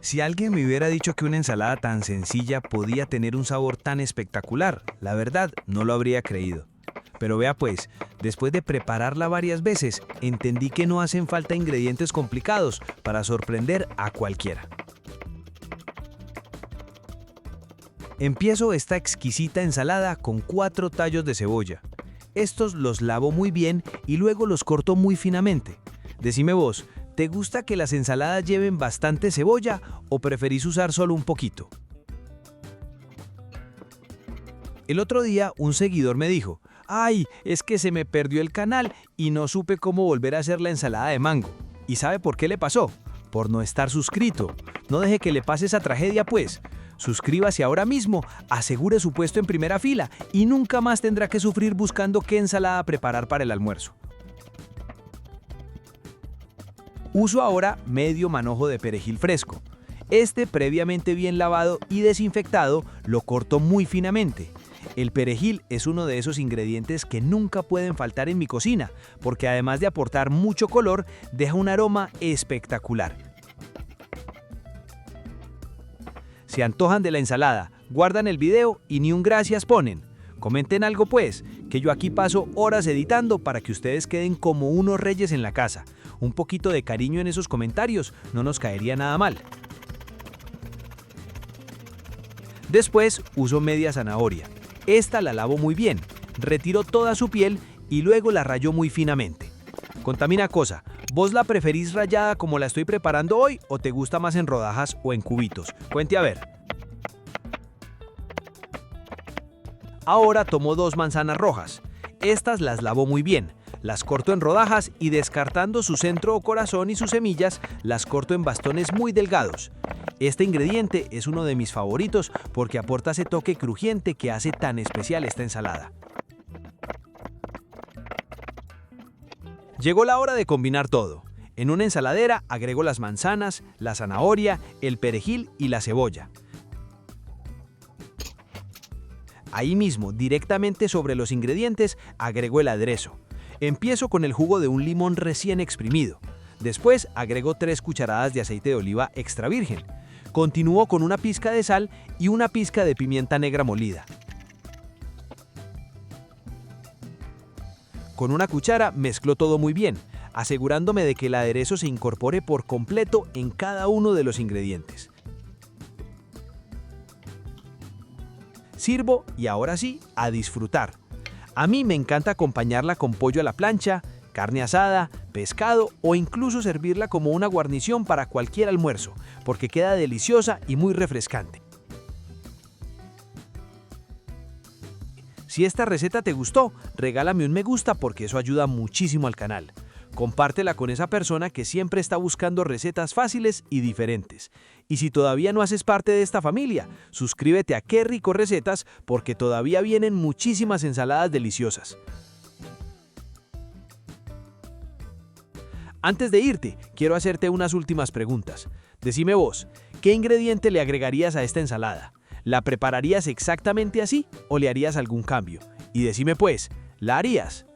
Si alguien me hubiera dicho que una ensalada tan sencilla podía tener un sabor tan espectacular, la verdad no lo habría creído. Pero vea pues, después de prepararla varias veces, entendí que no hacen falta ingredientes complicados para sorprender a cualquiera. Empiezo esta exquisita ensalada con 4 tallos de cebolla. Estos los lavo muy bien y luego los corto muy finamente. Decime vos, ¿te gusta que las ensaladas lleven bastante cebolla o preferís usar solo un poquito? El otro día un seguidor me dijo, ¡ay! Es que se me perdió el canal y no supe cómo volver a hacer la ensalada de mango. ¿Y sabe por qué le pasó? Por no estar suscrito. No deje que le pase esa tragedia pues. Suscríbase ahora mismo, asegure su puesto en primera fila y nunca más tendrá que sufrir buscando qué ensalada preparar para el almuerzo. Uso ahora medio manojo de perejil fresco. Este, previamente bien lavado y desinfectado, lo corto muy finamente. El perejil es uno de esos ingredientes que nunca pueden faltar en mi cocina, porque además de aportar mucho color, deja un aroma espectacular. Se antojan de la ensalada, guardan el video y ni un gracias ponen. Comenten algo pues, que yo aquí paso horas editando para que ustedes queden como unos reyes en la casa. Un poquito de cariño en esos comentarios no nos caería nada mal. Después uso media zanahoria. Esta la lavo muy bien, retiro toda su piel y luego la rayo muy finamente. Contame una cosa, ¿vos la preferís rallada como la estoy preparando hoy o te gusta más en rodajas o en cubitos? Cuente a ver. Ahora tomo 2 manzanas rojas. Estas las lavo muy bien, las corto en rodajas y descartando su centro o corazón y sus semillas, las corto en bastones muy delgados. Este ingrediente es uno de mis favoritos porque aporta ese toque crujiente que hace tan especial esta ensalada. Llegó la hora de combinar todo. En una ensaladera agrego las manzanas, la zanahoria, el perejil y la cebolla. Ahí mismo, directamente sobre los ingredientes, agrego el aderezo. Empiezo con el jugo de un limón recién exprimido. Después agrego 3 cucharadas de aceite de oliva extra virgen. Continúo con una pizca de sal y una pizca de pimienta negra molida. Con una cuchara mezclo todo muy bien, asegurándome de que el aderezo se incorpore por completo en cada uno de los ingredientes. Sirvo y ahora sí, a disfrutar. A mí me encanta acompañarla con pollo a la plancha, carne asada, pescado o incluso servirla como una guarnición para cualquier almuerzo, porque queda deliciosa y muy refrescante. Si esta receta te gustó, regálame un me gusta porque eso ayuda muchísimo al canal. Compártela con esa persona que siempre está buscando recetas fáciles y diferentes. Y si todavía no haces parte de esta familia, suscríbete a Qué Rico Recetas porque todavía vienen muchísimas ensaladas deliciosas. Antes de irte, quiero hacerte unas últimas preguntas. Decime vos, ¿qué ingrediente le agregarías a esta ensalada? ¿La prepararías exactamente así o le harías algún cambio? Y decime pues, ¿la harías?